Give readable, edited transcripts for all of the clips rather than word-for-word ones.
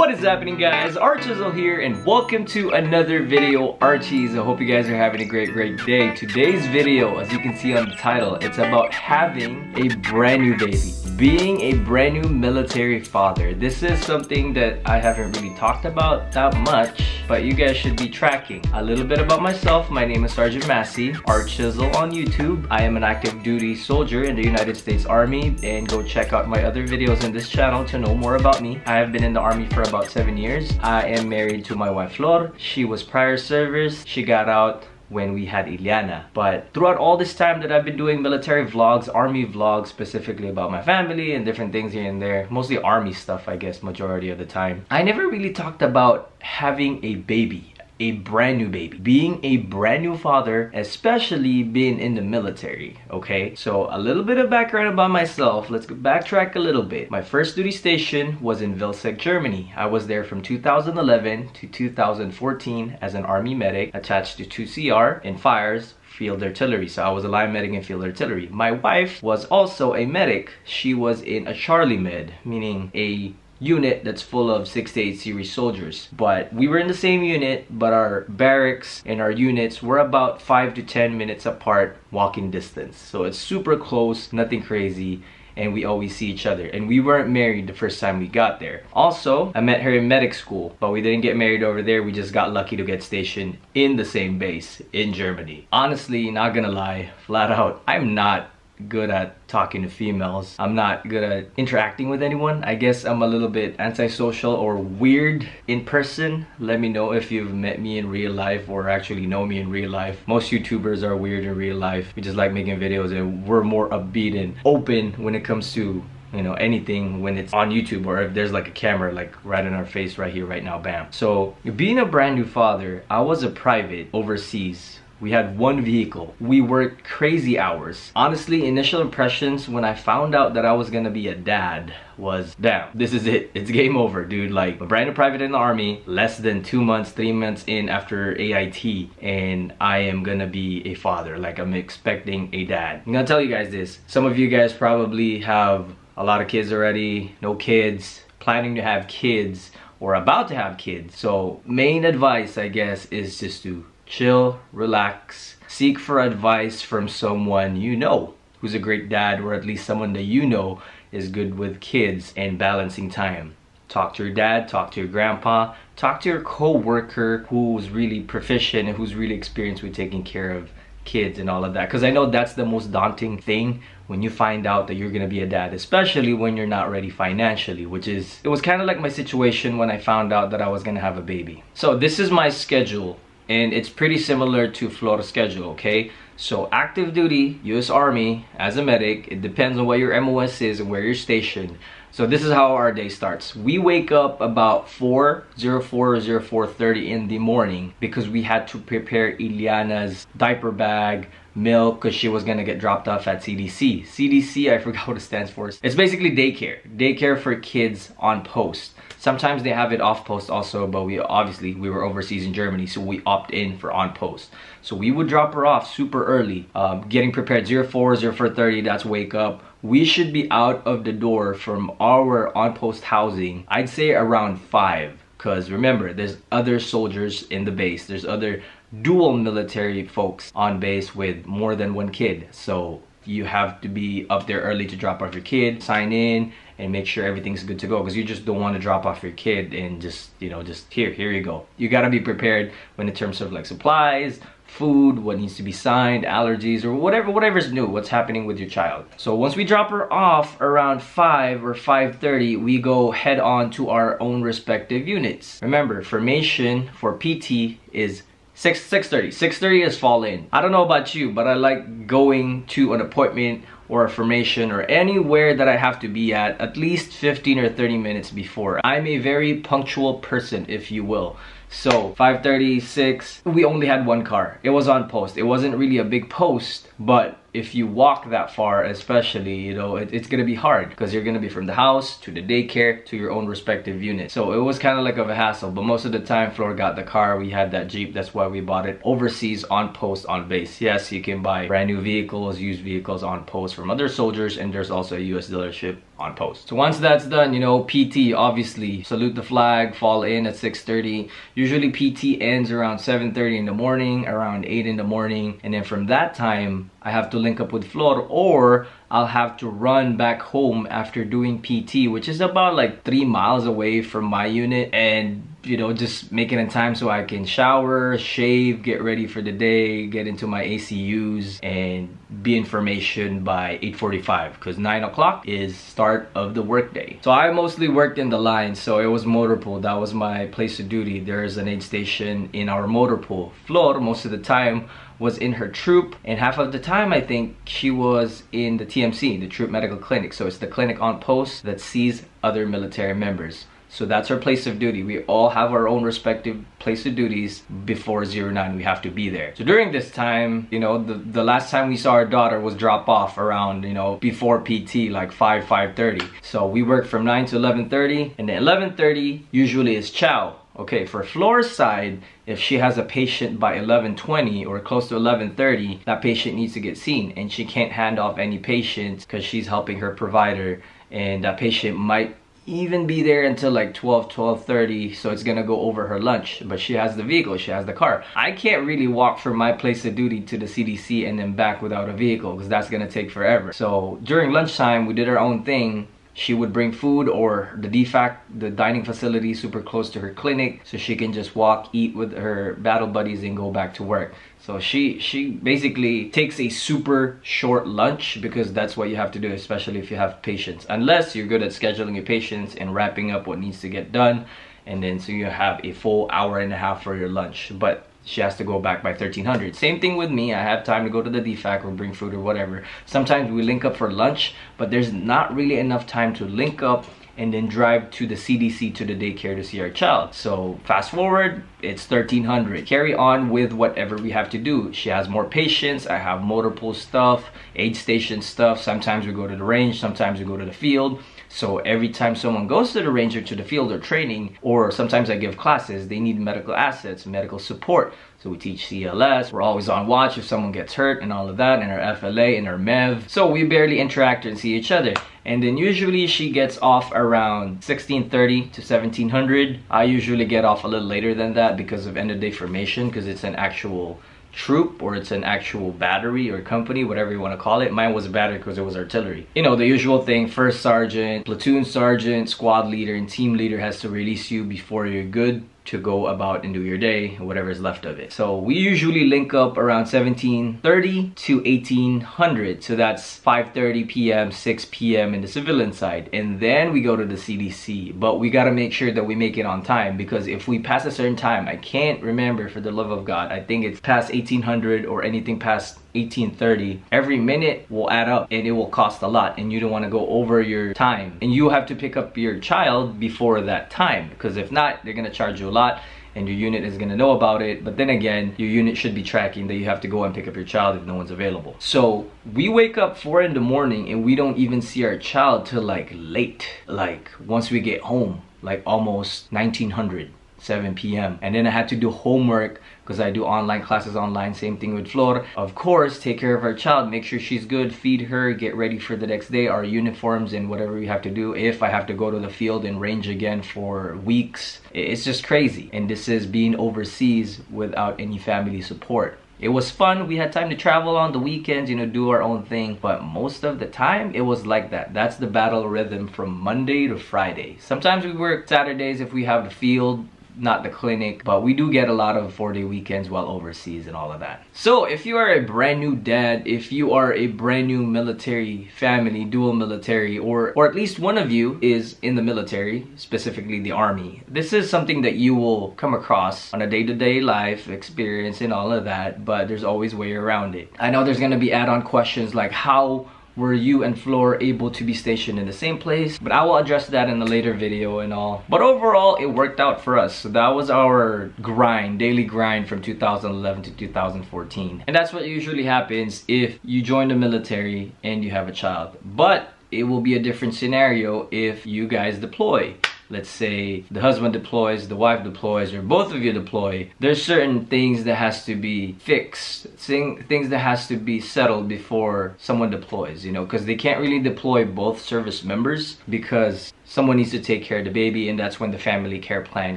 What is happening, guys? ARCHIEzzle here, and welcome to another video. ARCHIEzzle. I hope you guys are having a great day. Today's video, as you can see on the title, it's about having a brand new baby, being a brand new military father. This is something that I haven't really talked about that much, but you guys should be tracking. A little bit about myself. My name is Sergeant Massey, ARCHIEzzle on YouTube. I am an active duty soldier in the United States Army, and go check out my other videos in this channel to know more about me. I have been in the Army for about 7 years. I am married to my wife Flor. She was prior service. She got out when we had Ileana. But throughout all this time that I've been doing military vlogs, Army vlogs, specifically about my family and different things here and there, mostly Army stuff, I guess, majority of the time, I never really talked about having a baby, a brand new baby, being a brand new father, especially being in the military. Okay, so a little bit of background about myself. Let's backtrack a little bit. My first duty station was in Vilseck, Germany. I was there from 2011 to 2014 as an Army medic attached to 2CR in fires, field artillery. So I was a line medic in field artillery. My wife was also a medic. She was in a Charlie med, meaning a unit that's full of 6 to 8 series soldiers. But we were in the same unit, but our barracks and our units were about 5 to 10 minutes apart, walking distance. So it's super close, nothing crazy, and we always see each other. And we weren't married the first time we got there. Also, I met her in medic school, but we didn't get married over there. We just got lucky to get stationed in the same base in Germany. Honestly, not gonna lie, flat out, I'm not good at talking to females. I'm not good at interacting with anyone. I guess I'm a little bit antisocial or weird in person. Let me know if you've met me in real life or actually know me in real life. Most YouTubers are weird in real life. We just like making videos, and we're more upbeat and open when it comes to, you know, anything when it's on YouTube, or if there's like a camera like right in our face right here, right now, bam. So being a brand new father, I was a private overseas. We had one vehicle. We worked crazy hours. Honestly, initial impressions when I found out that I was gonna be a dad was, damn, this is it. It's game over, dude. Like, a brand new private in the Army, less than 2 months, 3 months in after AIT, and I am gonna be a father. Like, I'm expecting a dad. I'm gonna tell you guys this. Some of you guys probably have a lot of kids already, no kids, planning to have kids, or about to have kids. So, main advice, I guess, is just to chill, relax, seek for advice from someone you know who's a great dad, or at least someone that you know is good with kids and balancing time. Talk to your dad, talk to your grandpa, talk to your co-worker who's really proficient and who's really experienced with taking care of kids and all of that, because I know that's the most daunting thing when you find out that you're gonna be a dad, especially when you're not ready financially, it was kind of like my situation when I found out that I was gonna have a baby. So this is my schedule, and it's pretty similar to Flor's schedule, okay? So active duty, US Army, as a medic, it depends on what your MOS is and where you're stationed. So this is how our day starts. We wake up about 4:04 or 04:30 in the morning because we had to prepare Ileana's diaper bag, milk, because she was gonna get dropped off at CDC. CDC, I forgot what it stands for. It's basically daycare for kids on post. Sometimes they have it off post also, but we were overseas in Germany, so we opt in for on post. So we would drop her off super early, getting prepared 04, 04:30, that's wake up. We should be out of the door from our on post housing, I'd say around 5. Because remember, there's other soldiers in the base. There's other dual military folks on base with more than one kid. So you have to be up there early to drop off your kid, sign in, and make sure everything's good to go, because you just don't want to drop off your kid and just, you know, just here you go. You got to be prepared when in terms of like supplies, food, what needs to be signed, allergies, or whatever's new, what's happening with your child. So once we drop her off around 5 or 5:30, we go head on to our own respective units. Remember, formation for PT is 6:30. 6:30 is fall in. I don't know about you, but I like going to an appointment or a formation or anywhere that I have to be at least 15 or 30 minutes before. I'm a very punctual person, if you will. So 5:30, 6, we only had one car. It was on post. It wasn't really a big post, but if you walk that far, especially, you know, it's gonna be hard because you're gonna be from the house to the daycare to your own respective unit. So it was kind of like of a hassle, but most of the time Flor got the car. We had that Jeep, that's why we bought it overseas, on post, on base. Yes, you can buy brand new vehicles, used vehicles on post from other soldiers, and there's also a US dealership on post. So once that's done, you know, PT, obviously salute the flag, fall in at 6:30. Usually PT ends around 7:30 in the morning, around 8 in the morning, and then from that time I have to link up with Flor, or I'll have to run back home after doing PT, which is about like 3 miles away from my unit, and you know, just make it in time so I can shower, shave, get ready for the day, get into my ACUs, and be in formation by 8:45, because 9 o'clock is start of the workday. So I mostly worked in the line, so it was motor pool. That was my place of duty. There's an aid station in our motor pool. Flor, most of the time, was in her troop, and half of the time I think she was in the TMC, the Troop Medical Clinic. So it's the clinic on post that sees other military members. So that's our place of duty. We all have our own respective place of duties. Before 09, we have to be there. So during this time, you know, the last time we saw our daughter was drop off around, you know, before PT, like 5:30. So we work from 9 to 11:30, and then 11:30 usually is chow. Okay, for Flor's side, if she has a patient by 11:20 or close to 11:30, that patient needs to get seen, and she can't hand off any patients because she's helping her provider, and that patient might even be there until like 12:30, so it's gonna go over her lunch. But she has the vehicle, she has the car. I can't really walk from my place of duty to the CDC and then back without a vehicle, because that's gonna take forever. So during lunchtime, we did our own thing. She would bring food, or the DFAC, the dining facility, super close to her clinic, so she can just walk, eat with her battle buddies, and go back to work. So she basically takes a super short lunch, because that's what you have to do, especially if you have patients. Unless you're good at scheduling your patients and wrapping up what needs to get done, and then so you have a full hour and a half for your lunch. But she has to go back by 1300. Same thing with me. I have time to go to the DFAC or bring food or whatever. Sometimes we link up for lunch, but there's not really enough time to link up and then drive to the CDC, to the daycare, to see our child. So fast forward, it's 1300. Carry on with whatever we have to do. She has more patients, I have motor pool stuff, aid station stuff. Sometimes we go to the range, sometimes we go to the field. So every time someone goes to the range or to the field or training, or sometimes I give classes, they need medical assets, medical support. So we teach CLS, we're always on watch if someone gets hurt and all of that, and our FLA and our MEV. So we barely interact and see each other. And then usually she gets off around 16:30 to 1700. I usually get off a little later than that because of end of day formation, because it's an actual troop, or it's an actual battery or company, whatever you want to call it. Mine was a battery because it was artillery. You know, the usual thing: first sergeant, platoon sergeant, squad leader, and team leader has to release you before you're good to go about and do your day, whatever is left of it. So we usually link up around 17:30 to 1800. So that's 5:30 p.m., 6 p.m. in the civilian side. And then we go to the CDC. But we gotta make sure that we make it on time, because if we pass a certain time, I can't remember for the love of God, I think it's past 1800 or anything past 1830, every minute will add up and it will cost a lot, and you don't want to go over your time, and you have to pick up your child before that time, because if not, they're going to charge you a lot and your unit is going to know about it. But then again, your unit should be tracking that you have to go and pick up your child if no one's available. So we wake up 4 in the morning and we don't even see our child till like late, like once we get home, like almost 1900. 7 p.m. And then I had to do homework because I do online classes online. Same thing with Flor. Of course, take care of our child, make sure she's good, feed her, get ready for the next day, our uniforms and whatever we have to do. If I have to go to the field and range again for weeks, it's just crazy. And this is being overseas without any family support. It was fun. We had time to travel on the weekends, you know, do our own thing. But most of the time, it was like that. That's the battle rhythm from Monday to Friday. Sometimes we work Saturdays if we have the field, not the clinic, but we do get a lot of 4-day weekends while overseas and all of that. So if you are a brand new dad, if you are a brand new military family, dual military, or at least one of you is in the military, specifically the Army, this is something that you will come across on a day-to-day life experience and all of that, but there's always a way around it. I know there's gonna be add-on questions like, how were you and Flor able to be stationed in the same place? But I will address that in a later video and all. But overall, it worked out for us. So that was our grind, daily grind from 2011 to 2014. And that's what usually happens if you join the military and you have a child. But it will be a different scenario if you guys deploy. Let's say the husband deploys, the wife deploys, or both of you deploy. There's certain things that has to be fixed, things that has to be settled before someone deploys, you know, because they can't really deploy both service members because someone needs to take care of the baby, and that's when the family care plan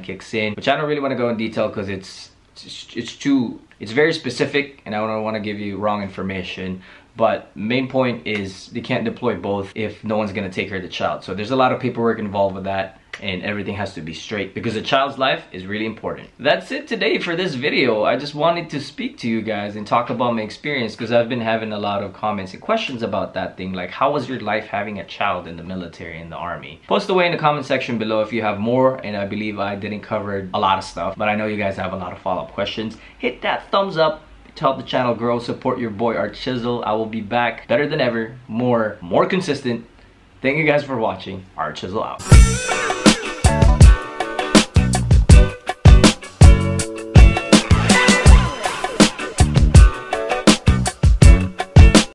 kicks in, which I don't really want to go in detail because it's very specific and I don't want to give you wrong information. But main point is they can't deploy both if no one's gonna take care of the child. So there's a lot of paperwork involved with that, and everything has to be straight because a child's life is really important. That's it today for this video. I just wanted to speak to you guys and talk about my experience because I've been having a lot of comments and questions about that thing, like how was your life having a child in the military, in the army? Post away in the comment section below if you have more, and I believe I didn't cover a lot of stuff, but I know you guys have a lot of follow-up questions. Hit that thumbs up to help the channel grow. Support your boy ARCHIEzzle. I will be back better than ever, more consistent. Thank you guys for watching. ARCHIEzzle out.